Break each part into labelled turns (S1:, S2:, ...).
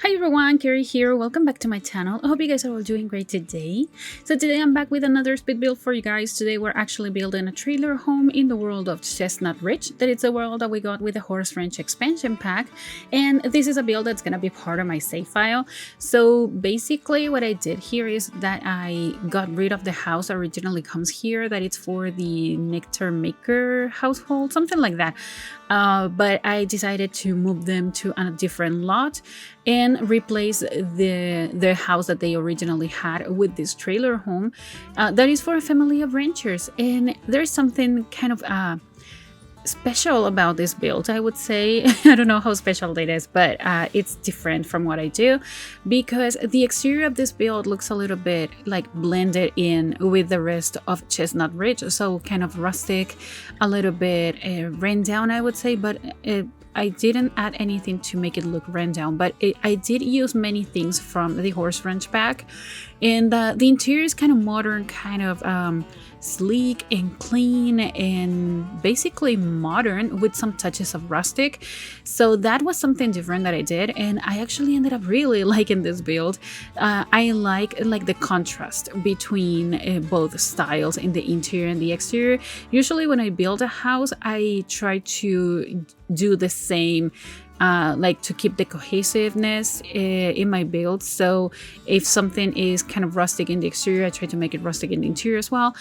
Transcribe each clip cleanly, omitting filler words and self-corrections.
S1: Hi everyone, Kaary here. Welcome back to my channel. I hope you guys are all doing great today. So today I'm back with another speed build for you guys. Today we're actually building a trailer home in the world of Chestnut Ridge. That is a world that we got with the Horse Ranch expansion pack. And this is a build that's going to be part of my save file. So basically what I did here is that I got rid of the house that originally comes here, that it's for the nectar maker household, something like that. But I decided to move them to a different lot and replace the house that they originally had with this trailer home that is for a family of ranchers. And there's something kind of special about this build, I would say. I don't know how special it is, but it's different from what I do, because the exterior of this build looks a little bit like blended in with the rest of Chestnut Ridge, so kind of rustic, a little bit ran down, I would say, but I didn't add anything to make it look ran down, but I did use many things from the Horse Ranch pack. And the interior is kind of modern, kind of sleek and clean and basically modern with some touches of rustic. So that was something different that I did, and I actually ended up really liking this build. I like the contrast between both styles in the interior and the exterior. Usually when I build a house, I try to do the same, like to keep the cohesiveness in my build. So if something is kind of rustic in the exterior, I try to make it rustic in the interior as well.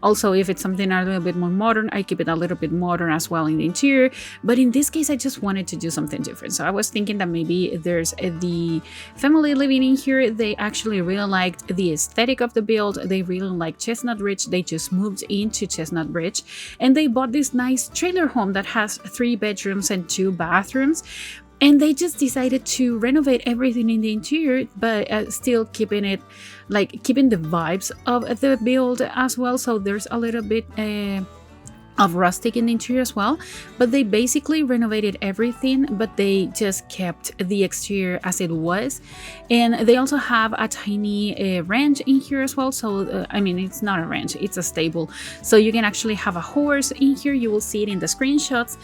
S1: Also, if it's something a little bit more modern, I keep it a little bit modern as well in the interior. But in this case, I just wanted to do something different. So I was thinking that maybe there's the family living in here. They actually really liked the aesthetic of the build. They really like Chestnut Ridge. They just moved into Chestnut Ridge, and they bought this nice trailer home that has 3 bedrooms and 2 bathrooms. And they just decided to renovate everything in the interior, but still keeping it, like keeping the vibes of the build as well. So there's a little bit of rustic in the interior as well, but they basically renovated everything, but they just kept the exterior as it was. And they also have a tiny ranch in here as well. So I mean, it's not a ranch, it's a stable, so you can actually have a horse in here. You will see it in the screenshots.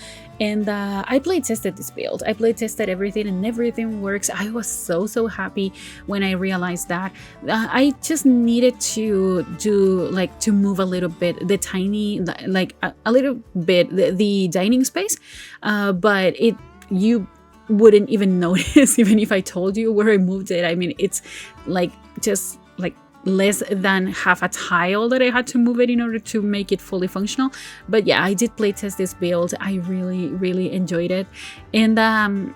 S1: And I play tested this build. I play tested everything, and everything works. I was so happy when I realized that. I just needed to do, like, to move a little bit the tiny, like a little bit the dining space, but you wouldn't even notice even if I told you where I moved it. I mean, it's like just like less than half a tile that I had to move it in order to make it fully functional. But yeah, I did play test this build. I really enjoyed it. And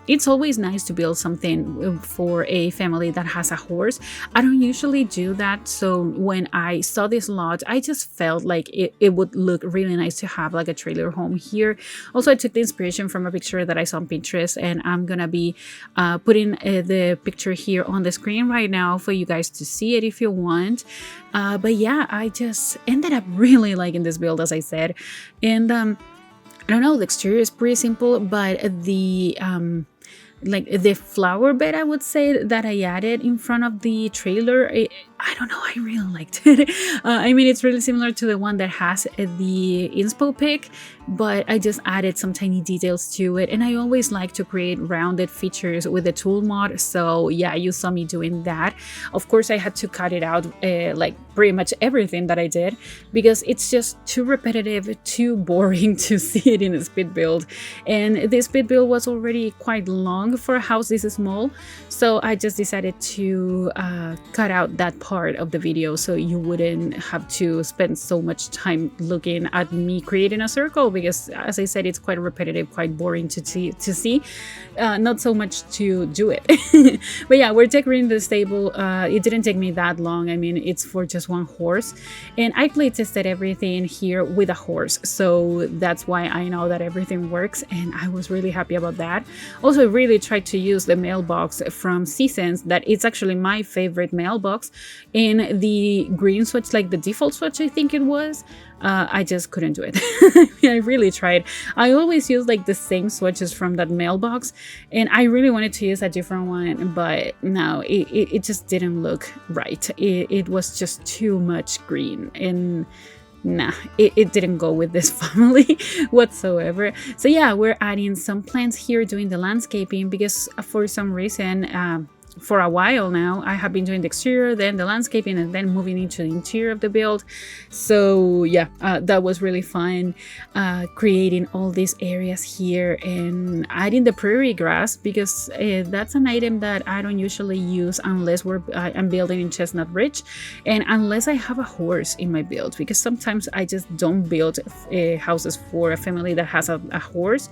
S1: it's always nice to build something for a family that has a horse. I don't usually do that, so when I saw this lot, I just felt like it would look really nice to have like a trailer home here. Also, I took the inspiration from a picture that I saw on Pinterest, and I'm gonna be putting the picture here on the screen right now for you guys to see it if you want. But yeah, I just ended up really liking this build, as I said. And I don't know, the exterior is pretty simple, but the like the flower bed, I would say, that I added in front of the trailer, I don't know, I really liked it. I mean, it's really similar to the one that has the inspo pic, but I just added some tiny details to it. And I always like to create rounded features with the tool mod, so yeah, you saw me doing that. Of course, I had to cut it out, like pretty much everything that I did, because it's just too repetitive, too boring to see it in a speed build. And this speed build was already quite long for a house this small, so I just decided to cut out that part of the video so you wouldn't have to spend so much time looking at me creating a circle, because as I said, it's quite repetitive, quite boring to see, not so much to do it. But yeah, we're decorating the stable. It didn't take me that long. I mean, it's for just one horse, and I play tested everything here with a horse, so that's why I know that everything works, and I was really happy about that. Also, I really tried to use the mailbox from Seasons, that it's actually my favorite mailbox, in the green swatch, like the default swatch, I think it was. I just couldn't do it. I really tried. I always use like the same swatches from that mailbox, and I really wanted to use a different one, but no, it just didn't look right. It was just too much green, and nah, it didn't go with this family whatsoever. So yeah, we're adding some plants here, doing the landscaping, because for some reason, for a while now, I have been doing the exterior, then the landscaping, and then moving into the interior of the build. So yeah, that was really fun, creating all these areas here and adding the prairie grass, because that's an item that I don't usually use unless I'm building in Chestnut Ridge, and unless I have a horse in my build, because sometimes I just don't build houses for a family that has a horse.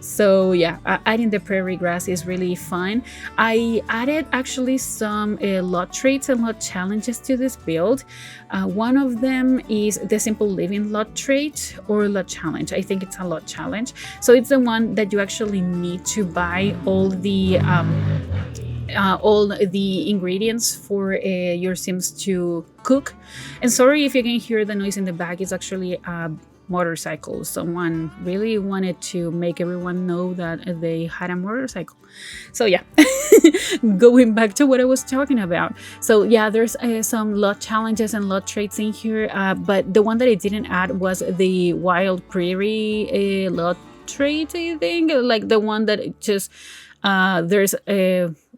S1: So yeah, adding the prairie grass is really fun. I added actually some lot traits and lot challenges to this build. One of them is the simple living lot trait or lot challenge. I think it's a lot challenge. So it's the one that you actually need to buy all the ingredients for your Sims to cook. And sorry if you can hear the noise in the back, it's actually motorcycle. Someone really wanted to make everyone know that they had a motorcycle. So yeah, going back to what I was talking about. So yeah, there's some lot challenges and lot traits in here, but the one that I didn't add was the wild prairie lot trait, I think, like the one that just there's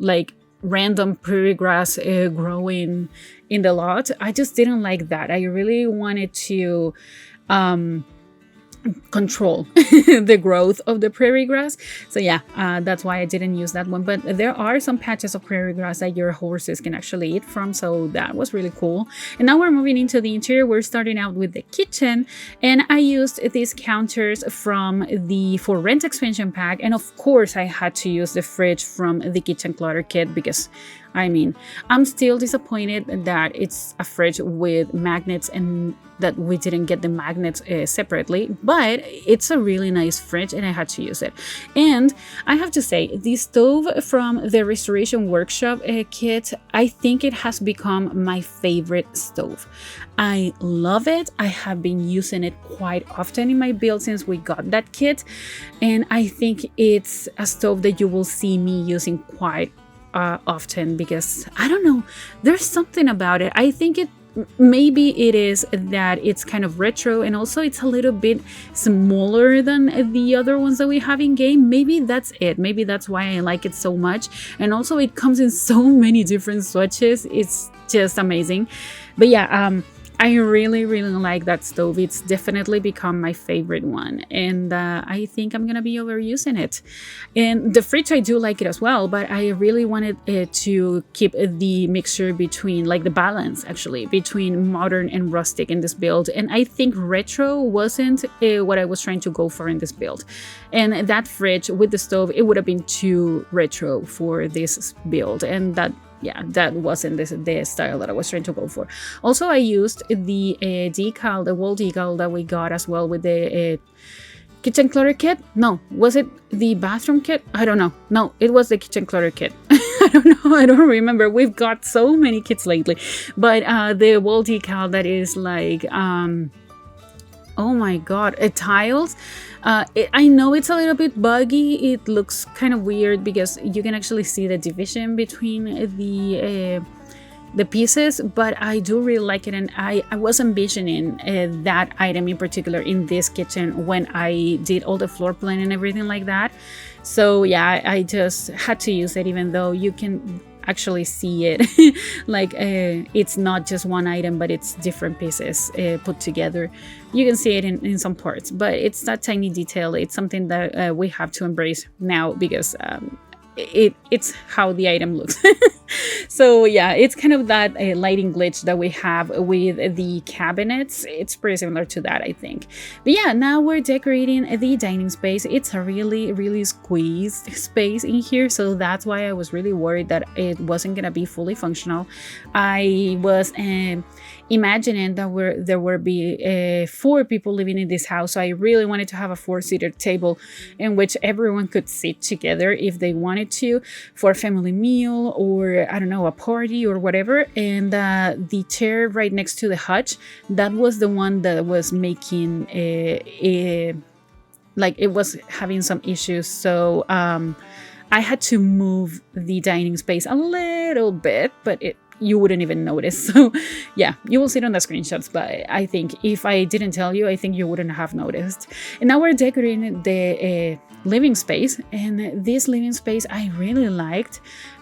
S1: like random prairie grass growing in the lot. I just didn't like that. I really wanted to control the growth of the prairie grass. So yeah, that's why I didn't use that one. But there are some patches of prairie grass that your horses can actually eat from, so that was really cool. And now we're moving into the interior. We're starting out with the kitchen, and I used these counters from the For Rent expansion pack, and of course I had to use the fridge from the kitchen clutter kit, because I mean, I'm still disappointed that it's a fridge with magnets and that we didn't get the magnets separately, but it's a really nice fridge and I had to use it. And I have to say, the stove from the Restoration Workshop kit, I think it has become my favorite stove. I love it. I have been using it quite often in my build since we got that kit, and I think it's a stove that you will see me using quite often, because I don't know, there's something about it. I think maybe it is that it's kind of retro, and also it's a little bit smaller than the other ones that we have in game. Maybe that's it. Maybe that's why I like it so much. And also it comes in so many different swatches. It's just amazing. But yeah, I really like that stove. It's definitely become my favorite one, and I think I'm gonna be overusing it. And the fridge, I do like it as well, but I really wanted to keep the mixture between, like the balance actually, between modern and rustic in this build. And I think retro wasn't what I was trying to go for in this build. And that fridge with the stove, it would have been too retro for this build, and that wasn't the style that I was trying to go for. Also, I used the decal, the wall decal that we got as well with the kitchen clutter kit. No, was it the bathroom kit? I don't know. No, it was the kitchen clutter kit. I don't know. I don't remember. We've got so many kits lately. But the wall decal that is like, oh my god, tiles. I know it's a little bit buggy. It looks kind of weird because you can actually see the division between the pieces, but I do really like it, and I was envisioning that item in particular in this kitchen when I did all the floor plan and everything like that. So yeah, I just had to use it, even though you can actually see it like it's not just one item, but it's different pieces put together. You can see it in some parts, but it's that tiny detail. It's something that we have to embrace now, because it's how the item looks. So yeah, it's kind of that lighting glitch that we have with the cabinets. It's pretty similar to that, I think. But yeah, now we're decorating the dining space. It's a really squeezed space in here, so that's why I was really worried that it wasn't gonna be fully functional. I was imagining that there would be 4 people living in this house, so I really wanted to have a 4-seater table in which everyone could sit together if they wanted to, for a family meal, or I don't know, a party or whatever. And the chair right next to the hutch, that was the one that was making like it was having some issues. So I had to move the dining space a little bit, but you wouldn't even notice. So yeah, you will see it on the screenshots, but I think if I didn't tell you, I think you wouldn't have noticed. And now we're decorating the living space, and this living space I really liked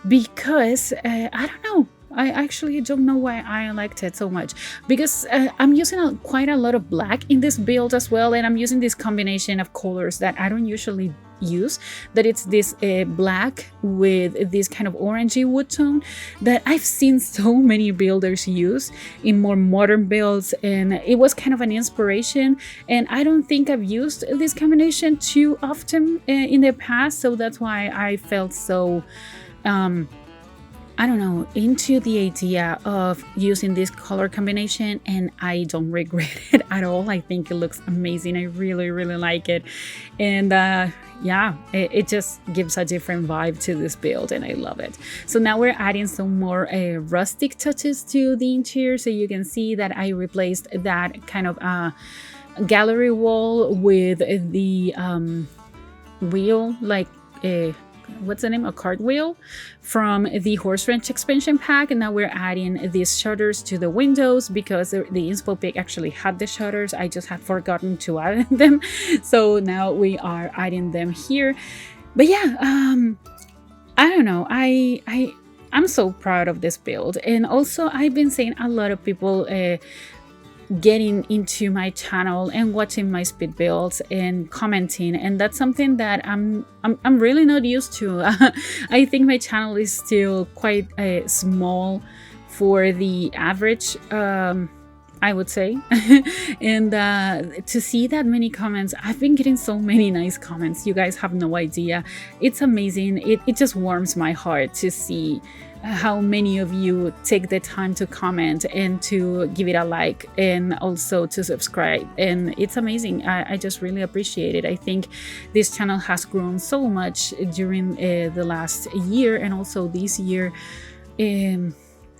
S1: because I don't know, I actually don't know why I liked it so much, because I'm using quite a lot of black in this build as well, and I'm using this combination of colors that I don't usually use, that it's this black with this kind of orangey wood tone that I've seen so many builders use in more modern builds, and it was kind of an inspiration, and I don't think I've used this combination too often in the past, so that's why I felt so I don't know, into the idea of using this color combination, and I don't regret it at all. I think it looks amazing. I really, really like it. And yeah, it just gives a different vibe to this build, and I love it. So now we're adding some more rustic touches to the interior. So you can see that I replaced that kind of gallery wall with the wheel, like what's the name, a cartwheel from the horse ranch expansion pack. And now we're adding these shutters to the windows because the inspo pick actually had the shutters. I just had forgotten to add them, so now we are adding them here. But yeah, I don't know, I'm so proud of this build. And also I've been seeing a lot of people getting into my channel and watching my speed builds and commenting, and that's something that I'm really not used to. I think my channel is still quite small for the average, I would say. And to see that many comments, I've been getting so many nice comments. You guys have no idea. It's amazing. It just warms my heart to see how many of you take the time to comment and to give it a like, and also to subscribe, and it's amazing. I just really appreciate it. I think this channel has grown so much during the last year, and also this year.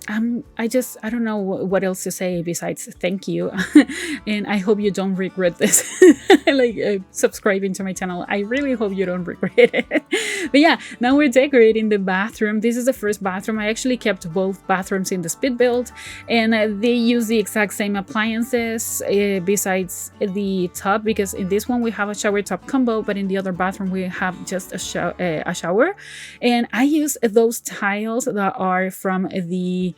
S1: I don't know what else to say besides thank you. And I hope you don't regret this, like subscribing to my channel. I really hope you don't regret it. But yeah, now we're decorating the bathroom. This is the first bathroom. I actually kept both bathrooms in the speed build, and they use the exact same appliances besides the tub, because in this one we have a shower tub combo, but in the other bathroom we have just a shower. And I use those tiles that are from the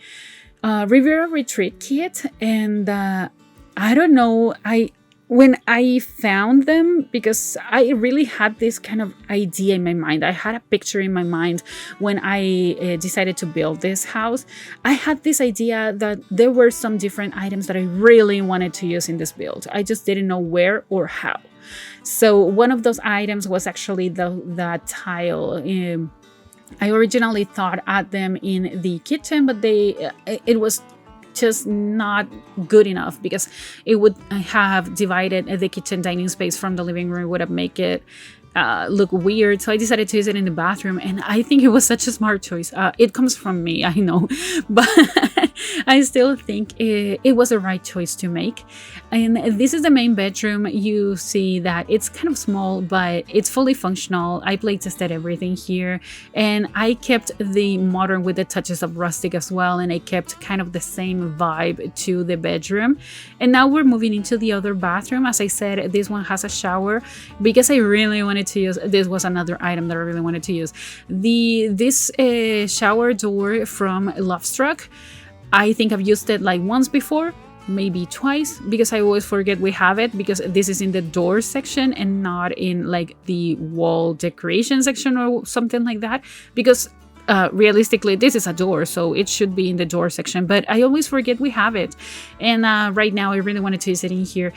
S1: Riviera Retreat kit, and I don't know, when I found them, because I really had this kind of idea in my mind. I had a picture in my mind when I decided to build this house. I had this idea that there were some different items that I really wanted to use in this build. I just didn't know where or how. So one of those items was actually that tile. I originally thought at them in the kitchen, but it was just not good enough, because it would have divided the kitchen dining space from the living room. It would have made it look weird. So I decided to use it in the bathroom, and I think it was such a smart choice. It comes from me, I know, but I still think it was the right choice to make. And this is the main bedroom. You see that it's kind of small, but it's fully functional. I play tested everything here, and I kept the modern with the touches of rustic as well, and I kept kind of the same vibe to the bedroom. And now we're moving into the other bathroom. As I said, this one has a shower because I really wanted to use, this was another item that I really wanted to use, this shower door from Lovestruck. I think I've used it like once before, maybe twice, because I always forget we have it, because this is in the door section and not in like the wall decoration section or something like that, because realistically this is a door, so it should be in the door section, but I always forget we have it. And right now I really wanted to use it in here.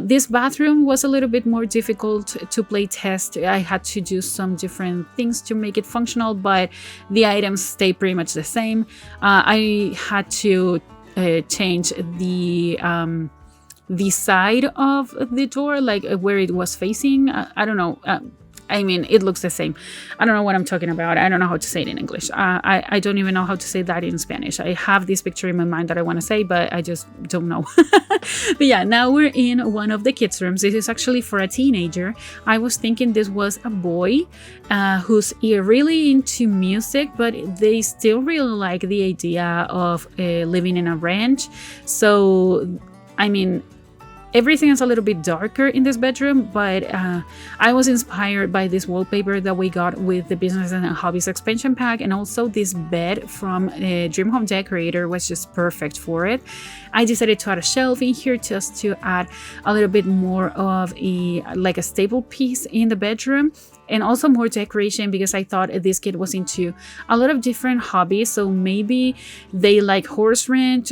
S1: This bathroom was a little bit more difficult to play test. I had to do some different things to make it functional, but the items stay pretty much the same. I had to change the side of the door, like where it was facing. I don't know. I mean, it looks the same. I don't know what I'm talking about. I don't know how to say it in English. I don't even know how to say that in Spanish. I have this picture in my mind that I want to say, but I just don't know. But yeah, now we're in one of the kids' rooms. This is actually for a teenager. I was thinking this was a boy who's really into music, but they still really like the idea of living in a ranch. So, I mean, everything is a little bit darker in this bedroom, but I was inspired by this wallpaper that we got with the Business and Hobbies expansion pack, and also this bed from Dream Home Decorator was just perfect for it. I decided to add a shelf in here just to add a little bit more of like a staple piece in the bedroom, and also more decoration because I thought this kid was into a lot of different hobbies. So maybe they like horse riding,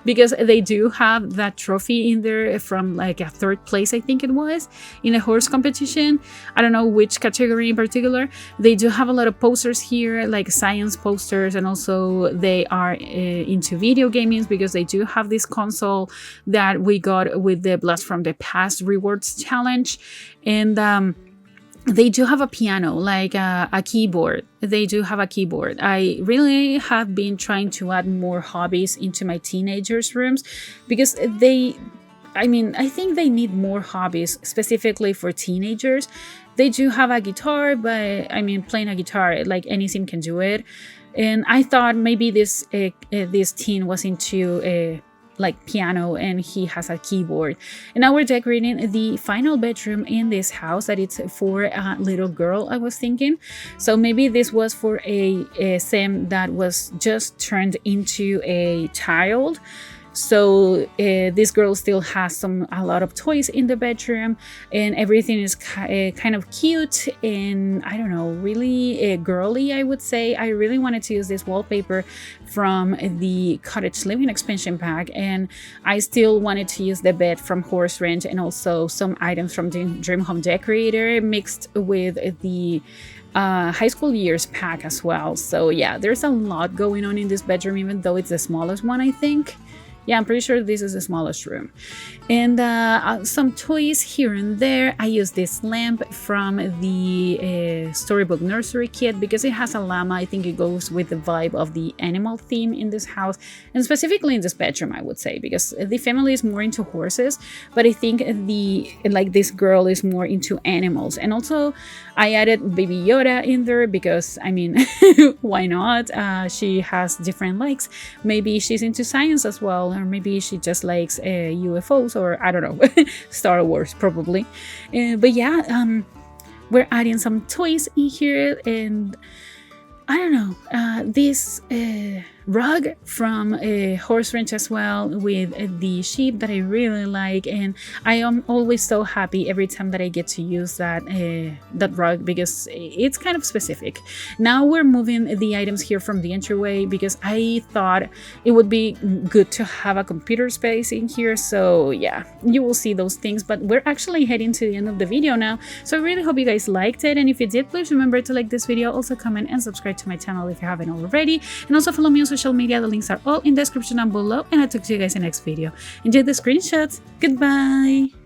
S1: because they do have that trophy in there from like a 3rd place, I think it was, in a horse competition. I don't know which category in particular. They do have a lot of posters here, like science posters, and also they are into video gaming because they do have this console that we got with the Blast from the Past rewards challenge. And they do have a piano, like a keyboard. They do have a keyboard. I really have been trying to add more hobbies into my teenagers' rooms because I think they need more hobbies specifically for teenagers. They do have a guitar, but I mean, playing a guitar, like any sim can do it. And I thought maybe this teen was into like piano, and he has a keyboard. And now we're decorating the final bedroom in this house that it's for a little girl, I was thinking. So maybe this was for a sim that was just turned into a child. So this girl still has a lot of toys in the bedroom, and everything is kind of cute and, I don't know, really girly, I would say. I really wanted to use this wallpaper from the Cottage Living expansion pack, and I still wanted to use the bed from Horse Ranch and also some items from the Dream Home Decorator mixed with the high school years pack as well. So yeah, there's a lot going on in this bedroom, even though it's the smallest one, I think. Yeah, I'm pretty sure this is the smallest room. And some toys here and there. I use this lamp from the Storybook Nursery kit because it has a llama. I think it goes with the vibe of the animal theme in this house, and specifically in this bedroom, I would say, because the family is more into horses, but I think this girl is more into animals. And also I added Baby Yoda in there because, I mean, why not? She has different likes. Maybe she's into science as well, or maybe she just likes UFOs, or I don't know, Star Wars probably. But yeah, we're adding some toys in here, and I don't know, this rug from Horse Ranch as well, with the sheep that I really like, and I am always so happy every time that I get to use that rug because it's kind of specific. Now we're moving the items here from the entryway because I thought it would be good to have a computer space in here. So yeah, you will see those things, but we're actually heading to the end of the video now. So I really hope you guys liked it, and if you did, please remember to like this video, also comment and subscribe to my channel if you haven't already, and also follow me on social media. The links are all in the description down below, and I'll talk to you guys in the next video. Enjoy the screenshots. Goodbye.